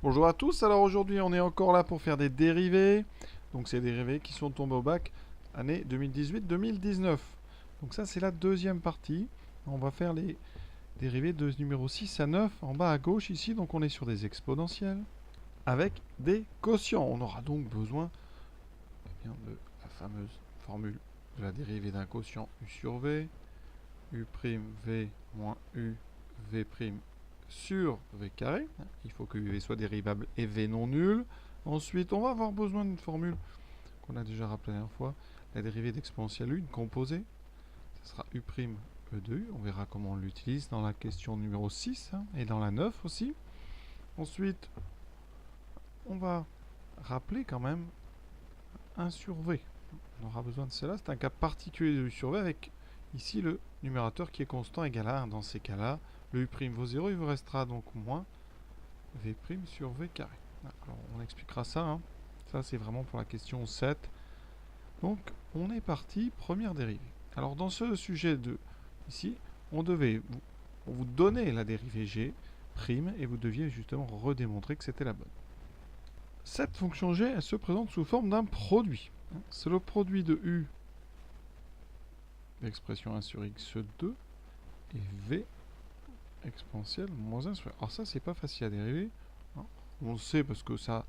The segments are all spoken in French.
Bonjour à tous, alors aujourd'hui on est encore là pour faire des dérivés. Donc c'est des dérivés qui sont tombés au bac année 2018-2019. Donc ça c'est la deuxième partie. On va faire les dérivés de numéro 6 à 9 en bas à gauche ici. Donc on est sur des exponentielles avec des quotients. On aura donc besoin de la fameuse formule de la dérivée d'un quotient u sur v, u'v moins u v' sur v carré. Il faut que uv soit dérivable et v non nul. Ensuite, on va avoir besoin d'une formule qu'on a déjà rappelé la dernière fois. La dérivée d'exponentielle u, une composée. Ce sera u' e de u. On verra comment on l'utilise dans la question numéro 6 et dans la 9 aussi. Ensuite, on va rappeler quand même 1 sur v. On aura besoin de cela. C'est un cas particulier de u sur v avec ici le numérateur qui est constant égal à 1. Dans ces cas-là, le u' vaut 0, il vous restera donc moins v' sur v carré. Alors, on expliquera ça. Ça, c'est vraiment pour la question 7. Donc, on est parti, première dérivée. Alors, dans ce sujet de ici, on vous donner la dérivée g' et vous deviez justement redémontrer que c'était la bonne. Cette fonction g, elle se présente sous forme d'un produit. C'est le produit de u, l'expression 1 sur x2, et v exponentielle moins 1 sur... Alors ça, c'est pas facile à dériver. On le sait parce que ça,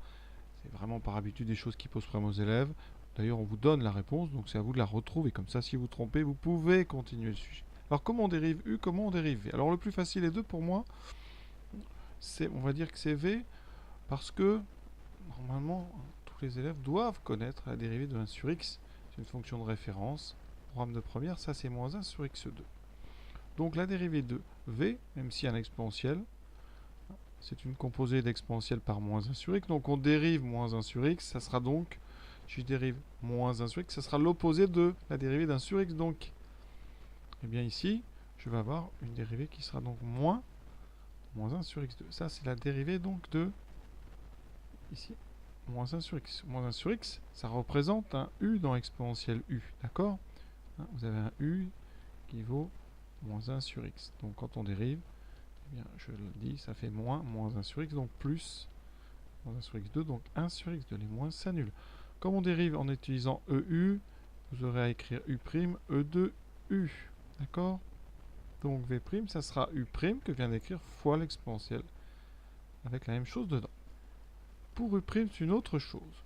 c'est vraiment par habitude des choses qui posent problème aux élèves. D'ailleurs, on vous donne la réponse, donc c'est à vous de la retrouver. Comme ça, si vous trompez, vous pouvez continuer le sujet. Alors, comment on dérive u, comment on dérive v? Alors, le plus facile des deux, pour moi, c'est, on va dire que c'est v, parce que, normalement, tous les élèves doivent connaître la dérivée de 1 sur x. C'est une fonction de référence. Programme de première, ça, c'est moins 1 sur x2. Donc, la dérivée de v, même si un exponentiel, c'est une composée d'exponentielle par moins 1 sur x. Donc on dérive moins 1 sur x. Ça sera donc, si je dérive moins 1 sur x, ça sera l'opposé de la dérivée d'un sur x. Donc, eh bien ici, je vais avoir une dérivée qui sera donc moins 1 sur x2. Ça, c'est la dérivée donc de, ici, moins 1 sur x. Moins 1 sur x, ça représente un u dans exponentielle u. D'accord? Vous avez un u qui vaut moins 1 sur x. Donc quand on dérive, eh bien, je le dis, ça fait moins 1 sur x, donc plus moins 1 sur x2, donc 1 sur x2. Les moins s'annulent. Comme on dérive en utilisant EU, vous aurez à écrire U', E2U. D'accord? Donc V', ça sera U' que vient d'écrire fois l'exponentielle. Avec la même chose dedans. Pour U', c'est une autre chose.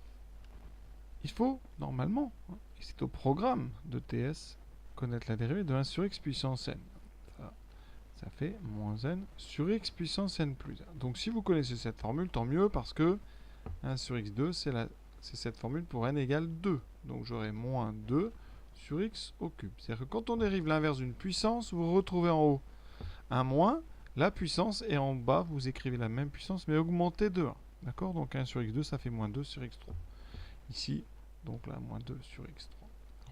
Il faut, normalement, et c'est au programme de TS, connaître la dérivée de 1 sur x puissance n. Ça fait moins n sur x puissance n plus 1. Donc si vous connaissez cette formule, tant mieux, parce que 1 sur x2, c'est cette formule pour n égale 2. Donc j'aurai moins 2 sur x au cube. C'est-à-dire que quand on dérive l'inverse d'une puissance, vous retrouvez en haut un moins, la puissance, et en bas, vous écrivez la même puissance, mais augmentée de 1. D'accord? Donc 1 sur x2, ça fait moins 2 sur x3. Ici, donc là, moins 2 sur x3.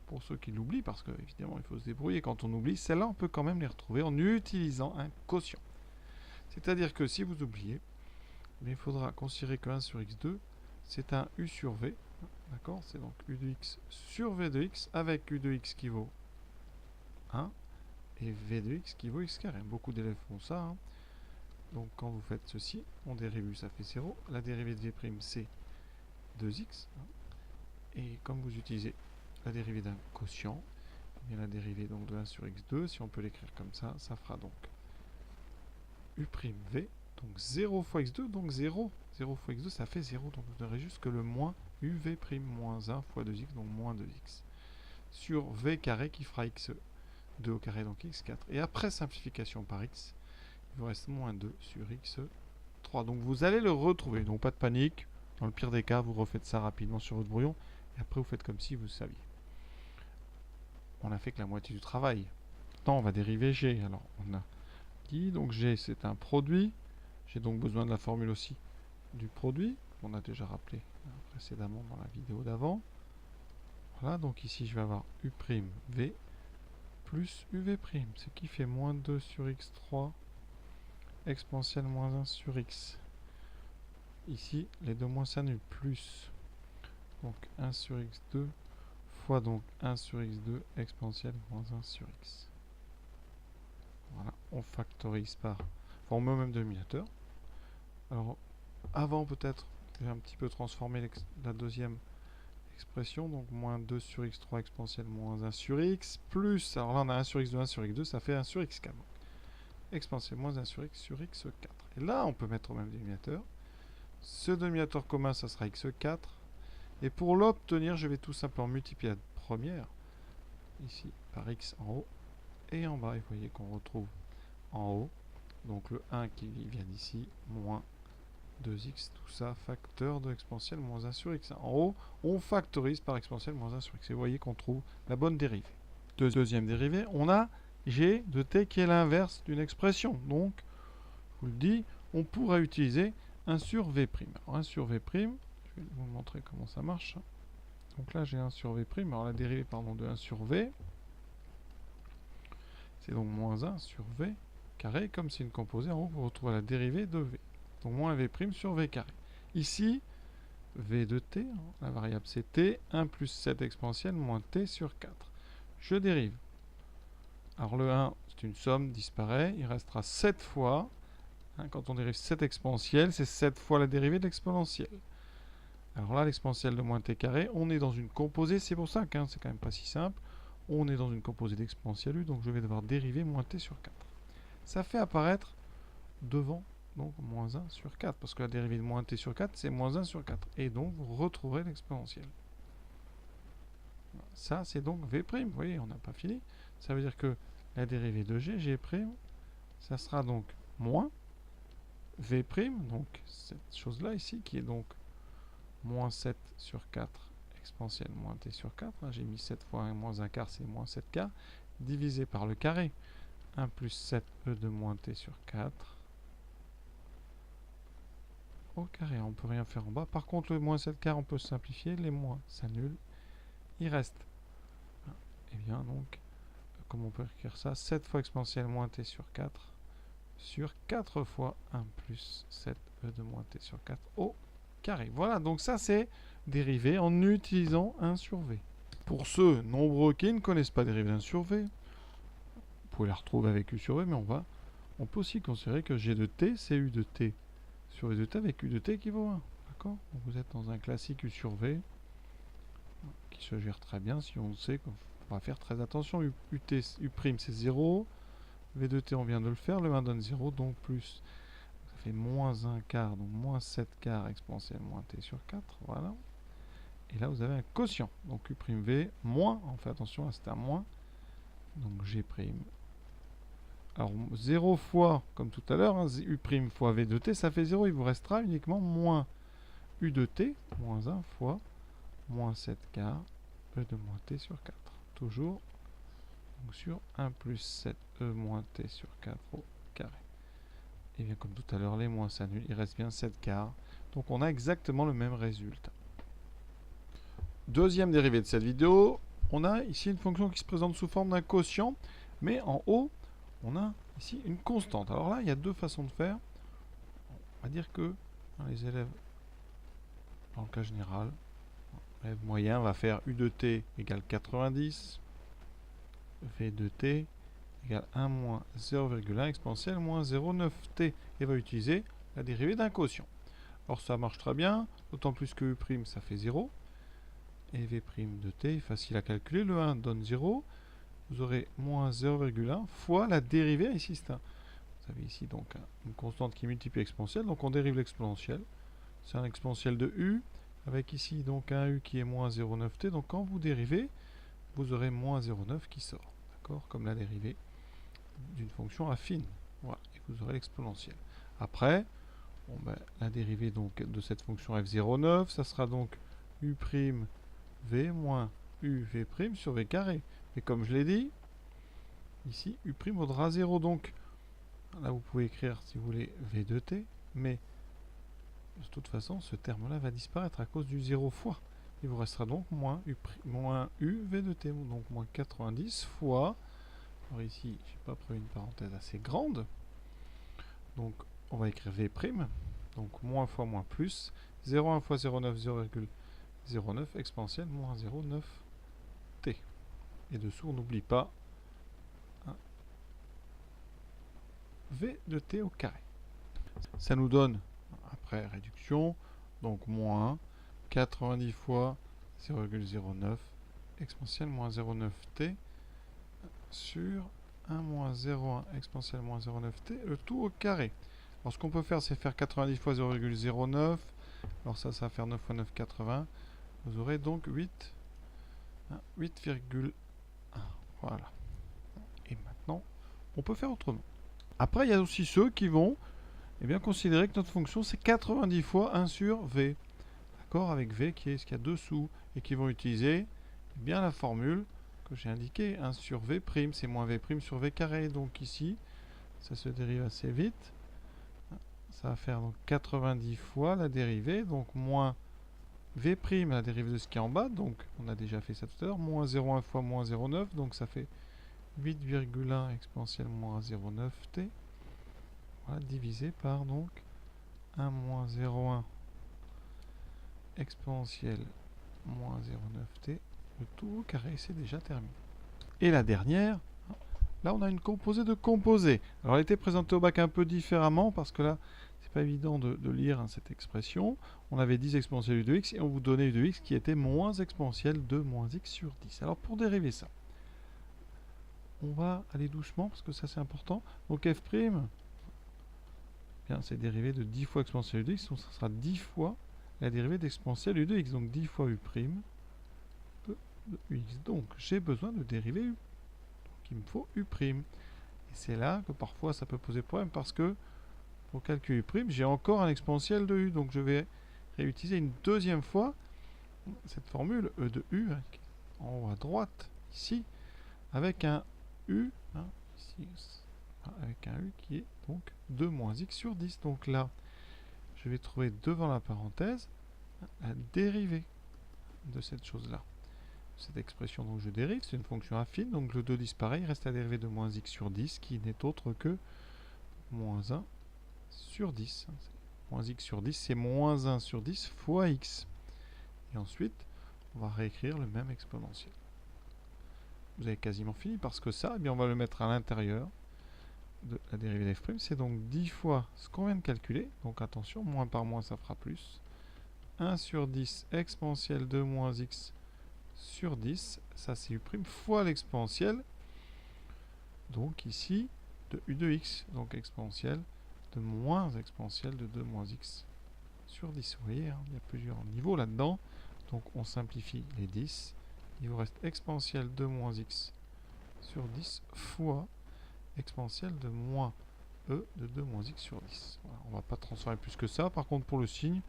Pour ceux qui l'oublient, parce que évidemment il faut se débrouiller quand on oublie, celles-là on peut quand même les retrouver en utilisant un quotient. C'est-à-dire que si vous oubliez, il faudra considérer que 1 sur x2, c'est un u sur v. D'accord? C'est donc u de x sur v de x, avec u de x qui vaut 1 et v de x qui vaut x carré. Beaucoup d'élèves font ça. Donc quand vous faites ceci, on dérive u, ça fait 0. La dérivée de v', c'est 2x. Et comme vous utilisez la dérivée d'un quotient, et la dérivée donc de 1 sur x2, si on peut l'écrire comme ça, ça fera donc u'v, donc 0 fois x2, donc 0. 0 fois x2, ça fait 0, donc vous aurez juste que le moins uv' moins 1 fois 2x, donc moins 2x, sur v carré qui fera x2 au carré, donc x4. Et après simplification par x, il vous reste moins 2 sur x3. Donc vous allez le retrouver, donc pas de panique. Dans le pire des cas, vous refaites ça rapidement sur votre brouillon, et après vous faites comme si vous saviez. On a fait que la moitié du travail. Maintenant, on va dériver g. Alors, on a dit, donc g, c'est un produit. J'ai donc besoin de la formule aussi du produit, qu'on a déjà rappelé précédemment dans la vidéo d'avant. Voilà, donc ici, je vais avoir u'v plus uv', ce qui fait moins 2 sur x3 exponentielle moins 1 sur x. Ici, les deux moins s'annulent, plus donc 1 sur x2 fois donc 1 sur x2 exponentielle moins 1 sur x. Voilà, on factorise par... Enfin, on met au même dénominateur. Alors, avant peut-être, j'ai un petit peu transformé la deuxième expression, donc moins 2 sur x3 exponentielle moins 1 sur x, plus, alors là on a 1 sur x2, 1 sur x2, ça fait 1 sur x4. Donc, exponentielle moins 1 sur x sur x4. Et là, on peut mettre au même dénominateur. Ce dénominateur commun, ça sera x4. Et pour l'obtenir, je vais tout simplement multiplier la première, ici, par x en haut et en bas. Et vous voyez qu'on retrouve en haut, donc le 1 qui vient d'ici, moins 2x, tout ça, facteur de exponentielle moins 1 sur x. En haut, on factorise par exponentielle moins 1 sur x. Et vous voyez qu'on trouve la bonne dérivée. Deuxième dérivée, on a g de t qui est l'inverse d'une expression. Donc, je vous le dis, on pourra utiliser 1 sur v'. Alors 1 sur v', je vais vous montrer comment ça marche. Donc là, j'ai 1 sur v'. Alors la dérivée de 1 sur v, c'est donc moins 1 sur v carré. Comme c'est une composée, en haut, vous retrouvez la dérivée de v. Donc moins v' sur v carré. Ici, v de t, la variable c'est t, 1 plus 7 exponentielle moins t sur 4. Je dérive. Alors le 1, c'est une somme, disparaît. Il restera 7 fois. Quand on dérive 7 exponentielles, c'est 7 fois la dérivée de l'exponentielle. Alors là, l'exponentielle de moins t carré, on est dans une composée. C'est pour ça que c'est quand même pas si simple. On est dans une composée d'exponentielle u, donc je vais devoir dériver moins t sur 4. Ça fait apparaître devant donc moins 1 sur 4, parce que la dérivée de moins t sur 4, c'est moins 1 sur 4. Et donc, vous retrouverez l'exponentielle. Ça, c'est donc v'. Vous voyez, on n'a pas fini. Ça veut dire que la dérivée de g', ça sera donc moins v', donc cette chose-là ici, qui est donc moins 7 sur 4 exponentielle moins t sur 4. J'ai mis 7 fois 1 moins 1 quart, c'est moins 7 quarts, divisé par le carré. 1 plus 7e de moins t sur 4. Au carré, on ne peut rien faire en bas. Par contre, le moins 7 quarts, on peut simplifier. Les moins s'annulent. Il reste, eh bien, donc, comment on peut écrire ça? 7 fois exponentielle moins t sur 4 sur 4 fois 1 plus 7e de moins t sur 4 au carré. Voilà, donc ça, c'est dérivé en utilisant 1 sur v. Pour ceux nombreux qui ne connaissent pas dérivé 1 sur v, vous pouvez la retrouver avec u sur v, mais on peut aussi considérer que g de t, c'est u de t sur u de t avec u de t qui vaut 1. D'accord? Vous êtes dans un classique u sur v qui se gère très bien si on sait qu'on va faire très attention. U' c'est 0. V de t, on vient de le faire. Le 1 donne 0, donc plus. Ça fait moins 1 quart, donc moins 7 quarts exponentielle moins t sur 4. Voilà. Et là, vous avez un quotient. Donc u'v moins, on fait attention à c'est un moins. Donc g'. Alors 0 fois, comme tout à l'heure, u' fois v de t, ça fait 0. Il vous restera uniquement moins u de t, moins 1 fois moins 7 quarts e de moins t sur 4. Toujours donc sur 1 plus 7e moins t sur 4 au carré. Et bien comme tout à l'heure, les moins s'annulent, il reste bien 7 quarts. Donc on a exactement le même résultat. Deuxième dérivée de cette vidéo, on a ici une fonction qui se présente sous forme d'un quotient, mais en haut, on a ici une constante. Alors là, il y a deux façons de faire. On va dire que les élèves, dans le cas général, l'élève moyen va faire u de t égale 90, v de t égale 1 moins 0,1 exponentielle moins 0,9t et va utiliser la dérivée d'un quotient. Or ça marche très bien, d'autant plus que u' ça fait 0 et v' de t est facile à calculer. Le 1 donne 0, vous aurez moins 0,1 fois la dérivée, ici c'est un, vous avez ici donc une constante qui multiplie l'exponentielle, donc on dérive l'exponentielle. C'est un exponentiel de u, avec ici donc un u qui est moins 0,9t, donc quand vous dérivez, vous aurez moins 0,9 qui sort, d'accord, comme la dérivée d'une fonction affine. Voilà, et vous aurez l'exponentielle. Après, bon, la dérivée donc de cette fonction f0,9, ça sera donc u'v moins uv' sur v carré. Et comme je l'ai dit, ici, u' vaudra 0, donc là vous pouvez écrire, si vous voulez, v de t, mais de toute façon, ce terme-là va disparaître à cause du 0 fois. Il vous restera donc moins u v de t, donc moins 90 fois. Alors ici, je n'ai pas pris une parenthèse assez grande. Donc, on va écrire v', donc moins fois moins plus, 0,1 fois 0,9, 0,09 exponentielle moins 0,9t. Et dessous, on n'oublie pas v de t au carré. Ça nous donne après réduction, donc moins 90 fois 0,09 exponentielle moins 0,9t sur 1 moins 0,1 exponentielle moins 0,9t, le tout au carré. Alors ce qu'on peut faire, c'est faire 90 fois 0,09. Alors ça va faire 9 fois 9, 80. Vous aurez donc 8,1. Voilà. Et maintenant, on peut faire autrement. Après, il y a aussi ceux qui vont considérer que notre fonction, c'est 90 fois 1 sur v. D'accord, avec v qui est ce qu'il y a dessous. Et qui vont utiliser bien la formule que j'ai indiquée. 1 sur v', c'est moins v' sur v carré. Donc ici, ça se dérive assez vite. Ça va faire donc 90 fois la dérivée, donc moins v', la dérivée de ce qui est en bas, donc on a déjà fait ça tout à l'heure, moins 0,1 fois moins 0,9, donc ça fait 8,1 exponentielle moins 0,9t, voilà, divisé par donc 1 moins 0,1 exponentielle moins 0,9t, le tout au carré, c'est déjà terminé. Et la dernière, là on a une composée de composés. Alors elle était présentée au bac un peu différemment, parce que là, c'est pas évident de lire cette expression. On avait 10 exponentielle u de x et on vous donnait u de x qui était moins exponentielle de moins x sur 10. Alors pour dériver ça, on va aller doucement parce que ça c'est important. Donc f', c'est dérivé de 10 fois exponentielle u de x, donc ça sera 10 fois la dérivée d'exponentielle u de x, donc 10 fois u' de ux. Donc j'ai besoin de dériver u. Donc il me faut u'. Et c'est là que parfois ça peut poser problème parce que pour calculer u', j'ai encore un exponentiel de u. Donc je vais réutiliser une deuxième fois cette formule e de u, en haut à droite, ici, avec un u, ici, avec un u qui est donc 2 moins x sur 10. Donc là, je vais trouver devant la parenthèse la dérivée de cette chose-là. Cette expression dont je dérive, c'est une fonction affine, donc le 2 disparaît, il reste la dérivée de moins x sur 10, qui n'est autre que moins 1 sur 10. Moins x sur 10, c'est moins 1 sur 10 fois x. Et ensuite, on va réécrire le même exponentiel. Vous avez quasiment fini, parce que ça, on va le mettre à l'intérieur de la dérivée d'f', c'est donc 10 fois ce qu'on vient de calculer. Donc attention, moins par moins, ça fera plus. 1 sur 10 exponentielle de moins x sur 10, ça c'est u' fois l'exponentielle, donc ici, de u de x, donc exponentielle de moins exponentielle de 2 moins x sur 10. Vous voyez, il y a plusieurs niveaux là-dedans. Donc on simplifie les 10. Il vous reste exponentielle de moins x sur 10 fois exponentielle de moins e de 2 moins x sur 10. Voilà, on ne va pas transformer plus que ça. Par contre, pour le signe,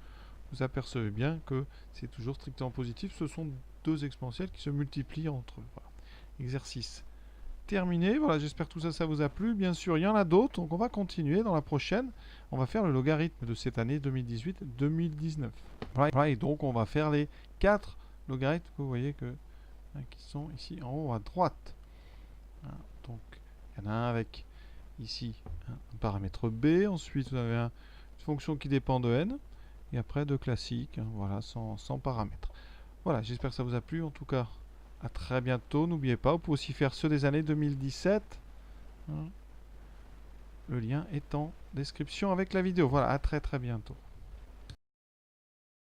vous apercevez bien que c'est toujours strictement positif. Ce sont deux exponentielles qui se multiplient entre eux. Voilà. Exercice terminé. Voilà, j'espère que tout ça, ça vous a plu. Bien sûr, il y en a d'autres, donc on va continuer dans la prochaine. On va faire le logarithme de cette année 2018-2019. Voilà, et donc on va faire les 4 logarithmes que vous voyez que, qui sont ici en haut à droite. Voilà, donc, il y en a un avec ici un paramètre b. Ensuite, vous avez une fonction qui dépend de n. Et après, de classique, voilà, sans paramètres. Voilà, j'espère que ça vous a plu. En tout cas, à très bientôt. N'oubliez pas, vous pouvez aussi faire ceux des années 2017. Le lien est en description avec la vidéo. Voilà, à très bientôt.